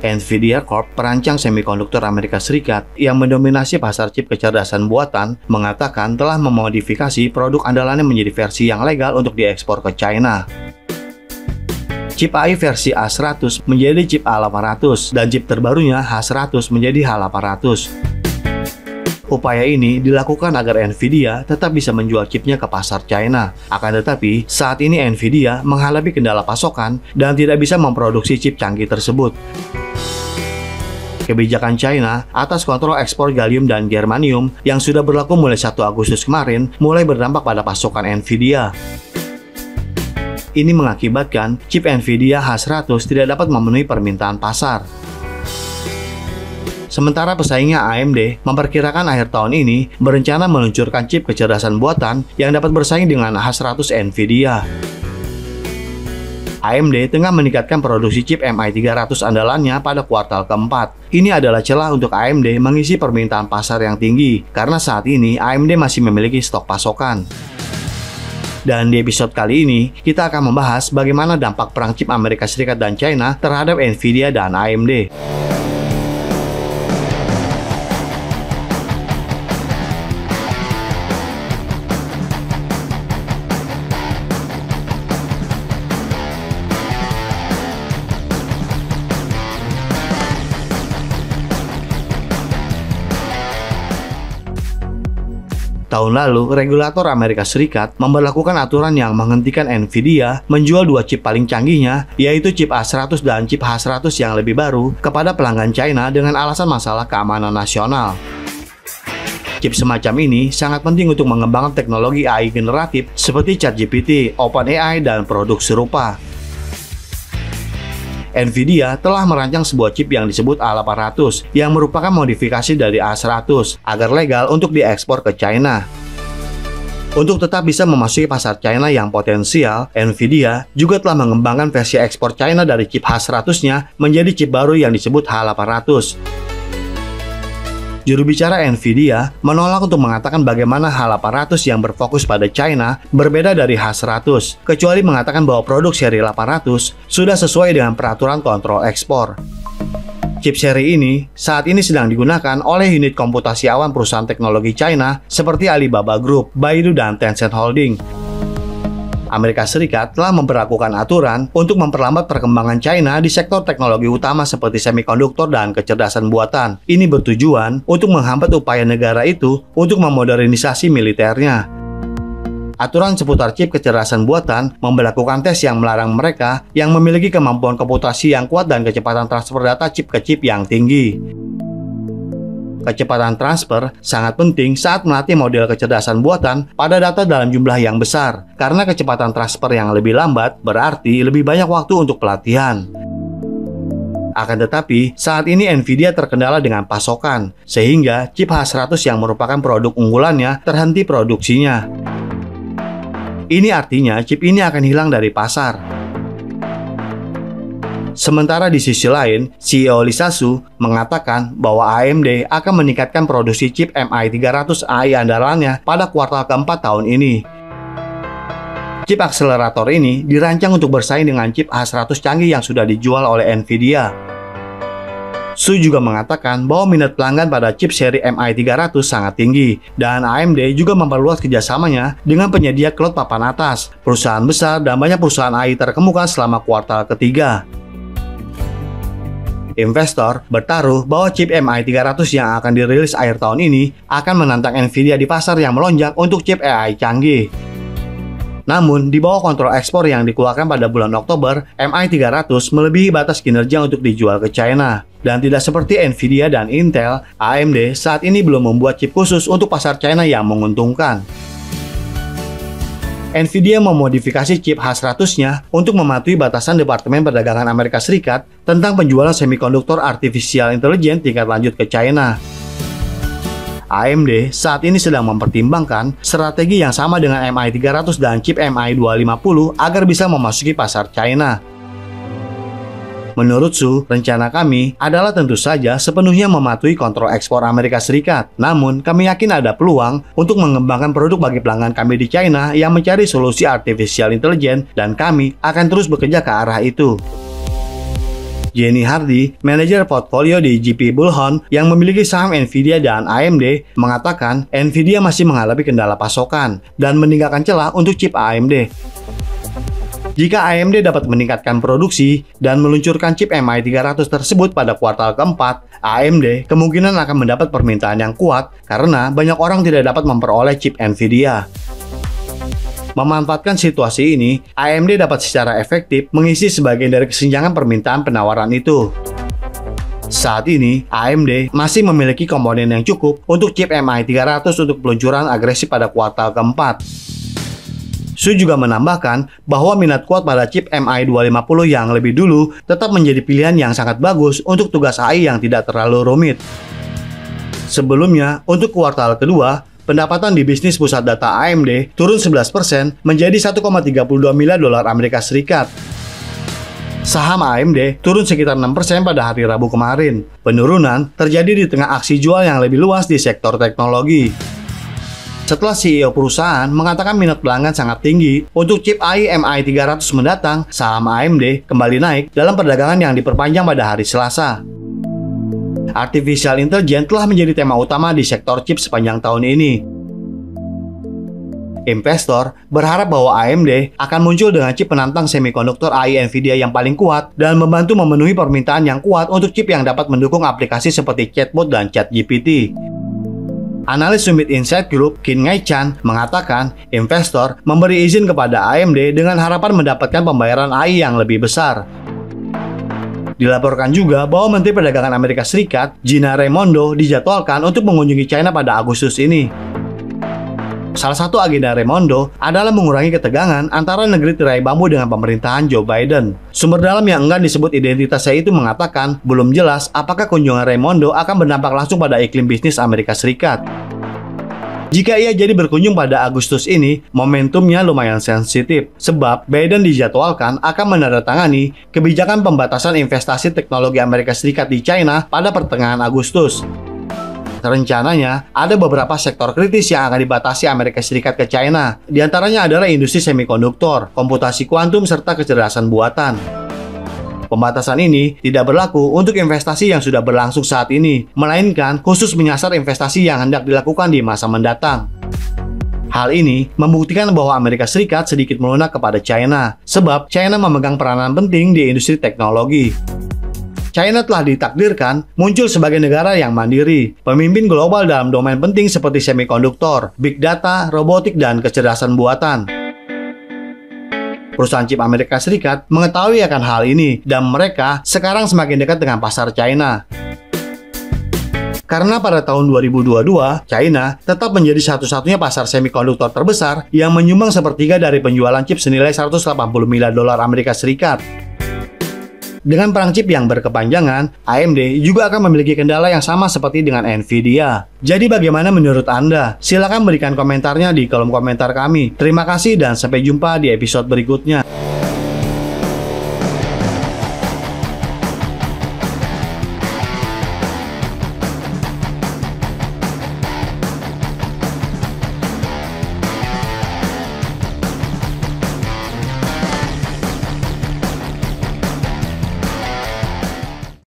Nvidia Corp, perancang semikonduktor Amerika Serikat yang mendominasi pasar chip kecerdasan buatan, mengatakan telah memodifikasi produk andalannya menjadi versi yang legal untuk diekspor ke China. Chip AI versi A100 menjadi chip A800 dan chip terbarunya H100 menjadi H800. Upaya ini dilakukan agar Nvidia tetap bisa menjual chipnya ke pasar China. Akan tetapi, saat ini Nvidia menghadapi kendala pasokan dan tidak bisa memproduksi chip canggih tersebut. Kebijakan China atas kontrol ekspor gallium dan germanium yang sudah berlaku mulai 1 Agustus kemarin mulai berdampak pada pasokan Nvidia. Ini mengakibatkan chip Nvidia H100 tidak dapat memenuhi permintaan pasar. Sementara pesaingnya AMD memperkirakan akhir tahun ini berencana meluncurkan chip kecerdasan buatan yang dapat bersaing dengan H100 Nvidia. AMD tengah meningkatkan produksi chip MI300 andalannya pada kuartal keempat. Ini adalah celah untuk AMD mengisi permintaan pasar yang tinggi, karena saat ini AMD masih memiliki stok pasokan. Dan di episode kali ini, kita akan membahas bagaimana dampak perang chip Amerika Serikat dan China terhadap Nvidia dan AMD. Tahun lalu, regulator Amerika Serikat memberlakukan aturan yang menghentikan Nvidia menjual dua chip paling canggihnya, yaitu chip A100 dan chip H100 yang lebih baru, kepada pelanggan China dengan alasan masalah keamanan nasional. Chip semacam ini sangat penting untuk mengembangkan teknologi AI generatif seperti ChatGPT, OpenAI, dan produk serupa. Nvidia telah merancang sebuah chip yang disebut A800 yang merupakan modifikasi dari A100 agar legal untuk diekspor ke China. Untuk tetap bisa memasuki pasar China yang potensial, Nvidia juga telah mengembangkan versi ekspor China dari chip H100-nya menjadi chip baru yang disebut H800. Juru bicara Nvidia menolak untuk mengatakan bagaimana H800 yang berfokus pada China berbeda dari H100, kecuali mengatakan bahwa produk seri 800 sudah sesuai dengan peraturan kontrol ekspor. Chip seri ini saat ini sedang digunakan oleh unit komputasi awan perusahaan teknologi China seperti Alibaba Group, Baidu, dan Tencent Holding. Amerika Serikat telah memperlakukan aturan untuk memperlambat perkembangan China di sektor teknologi utama seperti semikonduktor dan kecerdasan buatan. Ini bertujuan untuk menghambat upaya negara itu untuk memodernisasi militernya. Aturan seputar chip kecerdasan buatan memberlakukan tes yang melarang mereka yang memiliki kemampuan komputasi yang kuat dan kecepatan transfer data chip ke chip yang tinggi. Kecepatan transfer sangat penting saat melatih model kecerdasan buatan pada data dalam jumlah yang besar, karena kecepatan transfer yang lebih lambat berarti lebih banyak waktu untuk pelatihan. Akan tetapi, saat ini Nvidia terkendala dengan pasokan, sehingga chip H100 yang merupakan produk unggulannya terhenti produksinya. Ini artinya chip ini akan hilang dari pasar. Sementara di sisi lain, CEO Lisa Su mengatakan bahwa AMD akan meningkatkan produksi chip MI300 AI andalannya pada kuartal keempat tahun ini. Chip akselerator ini dirancang untuk bersaing dengan chip H100 canggih yang sudah dijual oleh Nvidia. Su juga mengatakan bahwa minat pelanggan pada chip seri MI300 sangat tinggi, dan AMD juga memperluas kerjasamanya dengan penyedia cloud papan atas, perusahaan besar, dan banyak perusahaan AI terkemuka selama kuartal ketiga. Investor bertaruh bahwa chip MI300 yang akan dirilis akhir tahun ini akan menantang Nvidia di pasar yang melonjak untuk chip AI canggih. Namun, di bawah kontrol ekspor yang dikeluarkan pada bulan Oktober, MI300 melebihi batas kinerja untuk dijual ke China. Dan tidak seperti Nvidia dan Intel, AMD saat ini belum membuat chip khusus untuk pasar China yang menguntungkan. Nvidia memodifikasi chip H100-nya untuk mematuhi batasan Departemen Perdagangan Amerika Serikat tentang penjualan semikonduktor artificial intelligence tingkat lanjut ke China. AMD saat ini sedang mempertimbangkan strategi yang sama dengan MI300 dan chip MI250 agar bisa memasuki pasar China. Menurut Su, rencana kami adalah tentu saja sepenuhnya mematuhi kontrol ekspor Amerika Serikat. Namun, kami yakin ada peluang untuk mengembangkan produk bagi pelanggan kami di China yang mencari solusi artificial intelligence, dan kami akan terus bekerja ke arah itu. Jenny Hardy, manajer portfolio di JP Bullhorn yang memiliki saham Nvidia dan AMD, mengatakan Nvidia masih mengalami kendala pasokan dan meninggalkan celah untuk chip AMD. Jika AMD dapat meningkatkan produksi dan meluncurkan chip MI300 tersebut pada kuartal keempat, AMD kemungkinan akan mendapat permintaan yang kuat karena banyak orang tidak dapat memperoleh chip Nvidia. Memanfaatkan situasi ini, AMD dapat secara efektif mengisi sebagian dari kesenjangan permintaan penawaran itu. Saat ini, AMD masih memiliki komponen yang cukup untuk chip MI300 untuk peluncuran agresif pada kuartal keempat. Su juga menambahkan bahwa minat kuat pada chip MI250 yang lebih dulu tetap menjadi pilihan yang sangat bagus untuk tugas AI yang tidak terlalu rumit. Sebelumnya, untuk kuartal kedua, pendapatan di bisnis pusat data AMD turun 11% menjadi 1,32 miliar dolar Amerika Serikat. Saham AMD turun sekitar 6% pada hari Rabu kemarin. Penurunan terjadi di tengah aksi jual yang lebih luas di sektor teknologi. Setelah CEO perusahaan mengatakan minat pelanggan sangat tinggi untuk chip AI MI300 mendatang, saham AMD kembali naik dalam perdagangan yang diperpanjang pada hari Selasa. Artificial Intelligence telah menjadi tema utama di sektor chip sepanjang tahun ini. Investor berharap bahwa AMD akan muncul dengan chip penantang semikonduktor AI Nvidia yang paling kuat dan membantu memenuhi permintaan yang kuat untuk chip yang dapat mendukung aplikasi seperti chatbot dan ChatGPT. Analis Summit Insight Group, Kin Ngai Chan, mengatakan investor memberi izin kepada AMD dengan harapan mendapatkan pembayaran AI yang lebih besar. Dilaporkan juga bahwa Menteri Perdagangan Amerika Serikat, Gina Raimondo, dijadwalkan untuk mengunjungi China pada Agustus ini. Salah satu agenda Raimondo adalah mengurangi ketegangan antara negeri tirai bambu dengan pemerintahan Joe Biden. Sumber dalam yang enggan disebut identitasnya itu mengatakan belum jelas apakah kunjungan Raimondo akan berdampak langsung pada iklim bisnis Amerika Serikat. Jika ia jadi berkunjung pada Agustus ini, momentumnya lumayan sensitif, sebab Biden dijadwalkan akan menandatangani kebijakan pembatasan investasi teknologi Amerika Serikat di China pada pertengahan Agustus. Rencananya, ada beberapa sektor kritis yang akan dibatasi Amerika Serikat ke China. Di antaranya adalah industri semikonduktor, komputasi kuantum, serta kecerdasan buatan. Pembatasan ini tidak berlaku untuk investasi yang sudah berlangsung saat ini, melainkan khusus menyasar investasi yang hendak dilakukan di masa mendatang. Hal ini membuktikan bahwa Amerika Serikat sedikit melunak kepada China, sebab China memegang peranan penting di industri teknologi. China telah ditakdirkan muncul sebagai negara yang mandiri, pemimpin global dalam domain penting seperti semikonduktor, big data, robotik, dan kecerdasan buatan. Perusahaan chip Amerika Serikat mengetahui akan hal ini, dan mereka sekarang semakin dekat dengan pasar China. Karena pada tahun 2022, China tetap menjadi satu-satunya pasar semikonduktor terbesar yang menyumbang sepertiga dari penjualan chip senilai 180 miliar dolar Amerika Serikat. Dengan perang chip yang berkepanjangan, AMD juga akan memiliki kendala yang sama seperti dengan Nvidia. Jadi bagaimana menurut Anda? Silahkan berikan komentarnya di kolom komentar kami. Terima kasih dan sampai jumpa di episode berikutnya.